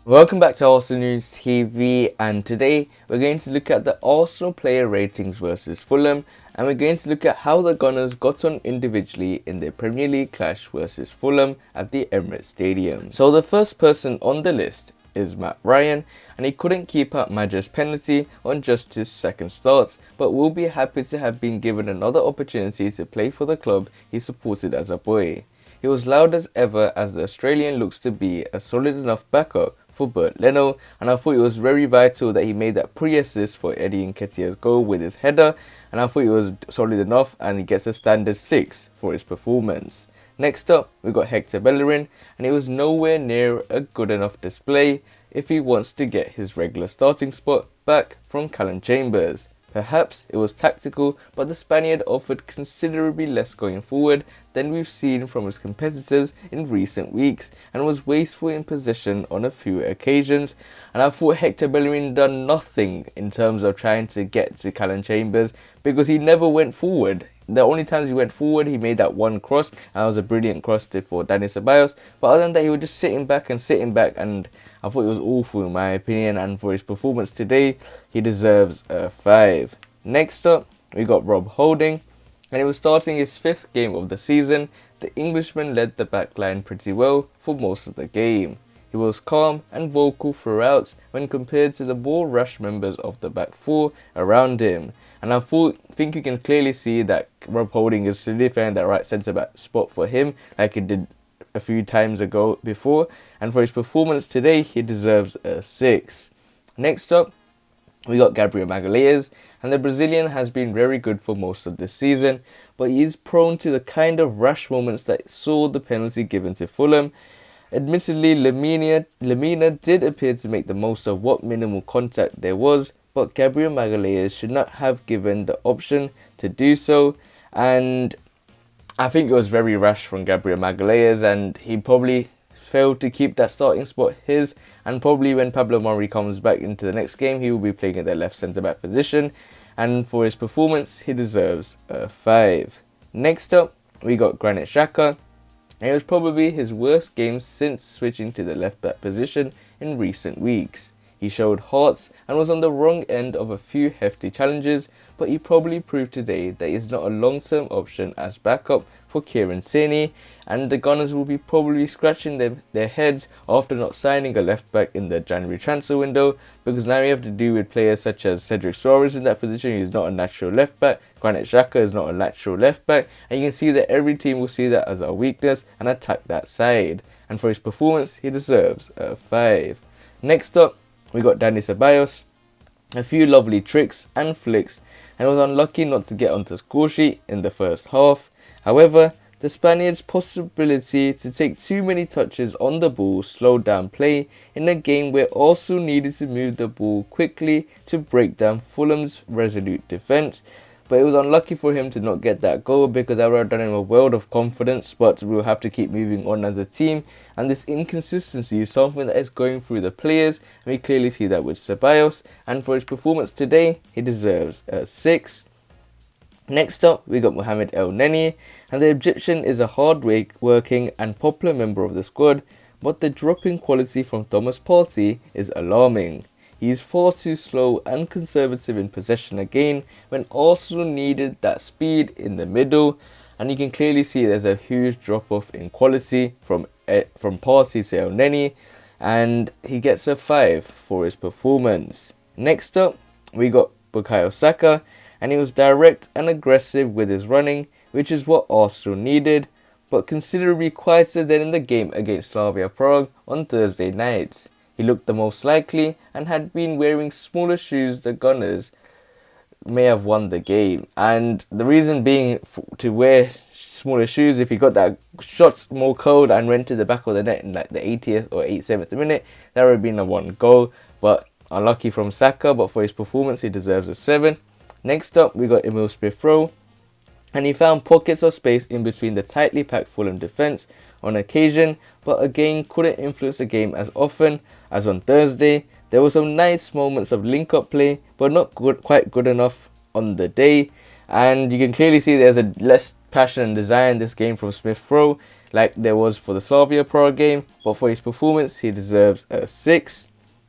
Welcome back to Arsenal News TV, and today we're going to look at the Arsenal player ratings versus Fulham, and we're going to look at how the Gunners got on individually in their Premier League clash versus Fulham at the Emirates Stadium. So the first person on the list is Matt Ryan, and he couldn't keep out Maja's penalty on just his second start, but will be happy to have been given another opportunity to play for the club he supported as a boy. He was loud as ever as the Australian looks to be a solid enough backup for Bernd Leno, and I thought it was very vital that he made that pre-assist for Eddie Nketiah's goal with his header, and I thought it was solid enough, and he gets a standard 6 for his performance. Next up, we got Hector Bellerin, and he was nowhere near a good enough display if he wants to get his regular starting spot back from Callum Chambers. Perhaps it was tactical, but the Spaniard offered considerably less going forward than we've seen from his competitors in recent weeks, and was wasteful in possession on a few occasions. And I thought Hector Bellerin done nothing in terms of trying to get to Callum Chambers, because he never went forward. The only times he went forward, he made that one cross, and it was a brilliant cross for Dani Ceballos. But other than that, he was just sitting back, and I thought it was awful in my opinion. And for his performance today, he deserves a 5. Next up, we got Rob Holding, and he was starting his 5th game of the season. The Englishman led the back line pretty well for most of the game. He was calm and vocal throughout when compared to the ball rush members of the back 4 around him. And I think you can clearly see that Rob Holding is solidifying that right centre-back spot for him, like he did a few times ago before. And for his performance today, he deserves a 6. Next up, we got Gabrielle Magalias, and the Brazilian has been very good for most of this season, but he is prone to the kind of rash moments that saw the penalty given to Fulham. Admittedly, Lemina did appear to make the most of what minimal contact there was, but Gabrielle Magalias should not have given the option to do so, and I think it was very rash from Gabrielle Magalias, and he probably failed to keep that starting spot his, and probably when Pablo Mari comes back into the next game, he will be playing at the left centre-back position, and for his performance, he deserves a 5. Next up, we got Granit Xhaka, and it was probably his worst game since switching to the left-back position in recent weeks. He showed heart and was on the wrong end of a few hefty challenges, but he probably proved today that he is not a long-term option as backup for Kieran Tierney, and the Gunners will be probably scratching their heads after not signing a left-back in the January transfer window, because now you have to do with players such as Cedric Soares in that position. He's not a natural left-back. Granit Xhaka is not a natural left-back, and you can see that every team will see that as a weakness and attack that side. And for his performance, he deserves a 5. Next up, we got Dani Ceballos, a few lovely tricks and flicks, and was unlucky not to get onto the score sheet in the first half. However, the Spaniard's possibility to take too many touches on the ball slowed down play in a game where Arsenal needed to move the ball quickly to break down Fulham's resolute defence. But it was unlucky for him to not get that goal, because that would have done him a world of confidence, but we'll have to keep moving on as a team. And this inconsistency is something that is going through the players, and we clearly see that with Ceballos. And for his performance today, he deserves a 6. Next up, we got Mohamed El Neni, and the Egyptian is a hard-working and popular member of the squad, but the drop in quality from Thomas Partey is alarming. He is far too slow and conservative in possession again when Arsenal needed that speed in the middle, and you can clearly see there's a huge drop-off in quality from Partey to El Neni, and he gets a 5 for his performance. Next up, we got Bukayo Saka, and he was direct and aggressive with his running, which is what Arsenal needed, but considerably quieter than in the game against Slavia Prague on Thursday night. He looked the most likely, and had been wearing smaller shoes, the Gunners may have won the game. And the reason being to wear smaller shoes, if he got that shot more cold and went to the back of the net in like the 80th or 87th minute, that would have been a 1 goal. But unlucky from Saka, but for his performance, he deserves a 7. Next up, we got Emil Spifro, and he found pockets of space in between the tightly packed Fulham defence on occasion, but again couldn't influence the game as often as on Thursday. There were some nice moments of link-up play, but not quite good enough on the day. And you can clearly see there's a less passion and desire in this game from Smith Rowe. like there was for the Slavia Prague game, but for his performance he deserves a 6.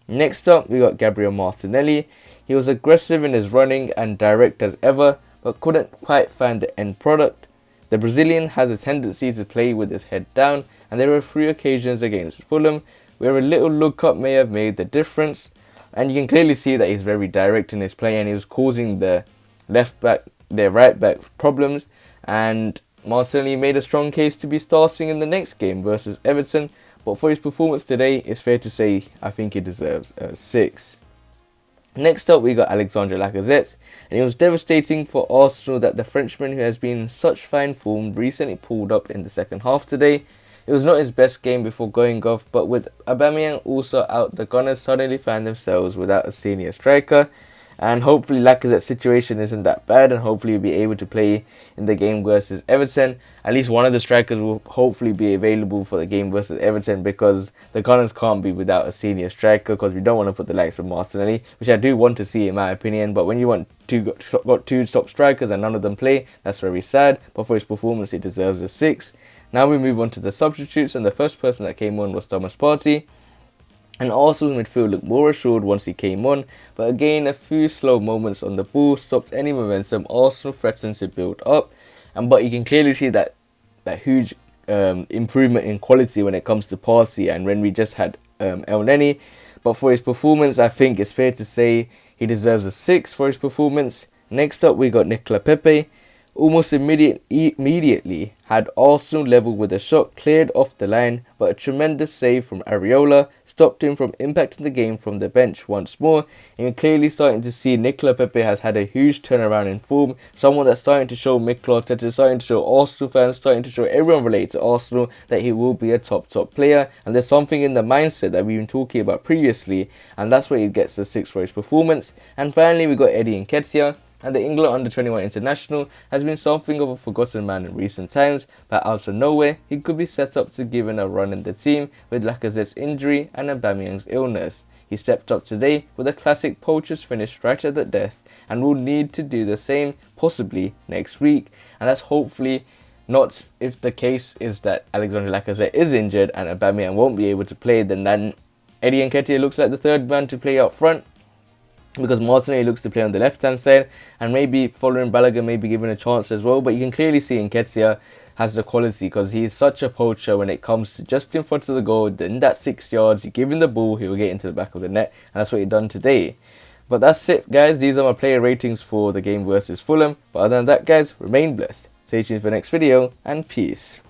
Next up we got Gabriel Martinelli. He was aggressive in his running and direct as ever, but couldn't quite find the end product. The Brazilian has a tendency to play with his head down, and there were 3 occasions against Fulham where a little look up may have made the difference, and you can clearly see that he's very direct in his play and he was causing the right back problems, and Martinelli made a strong case to be starting in the next game versus Everton, but for his performance today, it's fair to say I think he deserves a 6. Next up we got Alexandre Lacazette, and it was devastating for Arsenal that the Frenchman, who has been in such fine form, recently pulled up in the second half today. It was not his best game before going off, but with Aubameyang also out, the Gunners suddenly find themselves without a senior striker, and hopefully Lacazette's situation isn't that bad, and hopefully he'll be able to play in the game versus Everton. At least one of the strikers will hopefully be available for the game versus Everton, because the Gunners can't be without a senior striker, because we don't want to put the likes of Martinelli, which I do want to see in my opinion, but when you want got two top strikers and none of them play, that's very sad. But for his performance he deserves a 6. Now we move on to the substitutes, and the first person that came on was Thomas Partey. And Arsenal's midfield looked more assured once he came on, but again a few slow moments on the ball stopped any momentum Arsenal threatened to build up. But you can clearly see that huge improvement in quality when it comes to Partey and when we just had El Neni. But for his performance, I think it's fair to say he deserves a 6 for his performance. Next up we got Nicola Pepe. Almost immediately had Arsenal level with a shot cleared off the line, but a tremendous save from Areola stopped him from impacting the game from the bench once more. And you're clearly starting to see Nicola Pepe has had a huge turnaround in form, someone that's starting to show Mikel, starting to show Arsenal fans, starting to show everyone related to Arsenal that he will be a top player. And there's something in the mindset that we've been talking about previously, and that's where he gets the 6 for his performance. And finally we got Eddie Nketiah. And the England under-21 international has been something of a forgotten man in recent times, but out of nowhere, he could be set up to give a run in the team with Lacazette's injury and Aubameyang's illness. He stepped up today with a classic poacher's finish right at the death, and will need to do the same possibly next week. And that's hopefully not if the case is that Alexandre Lacazette is injured and Aubameyang won't be able to play, then Eddie Nketiah looks like the third man to play up front, because Martinelli looks to play on the left-hand side, and maybe following Balogun may be given a chance as well. But you can clearly see Nketiah has the quality, because he's such a poacher when it comes to just in front of the goal, in that 6 yards, you give him the ball, he'll get into the back of the net, and that's what he done today. But that's it guys, these are my player ratings for the game versus Fulham. But other than that guys, remain blessed, stay tuned for the next video, and peace.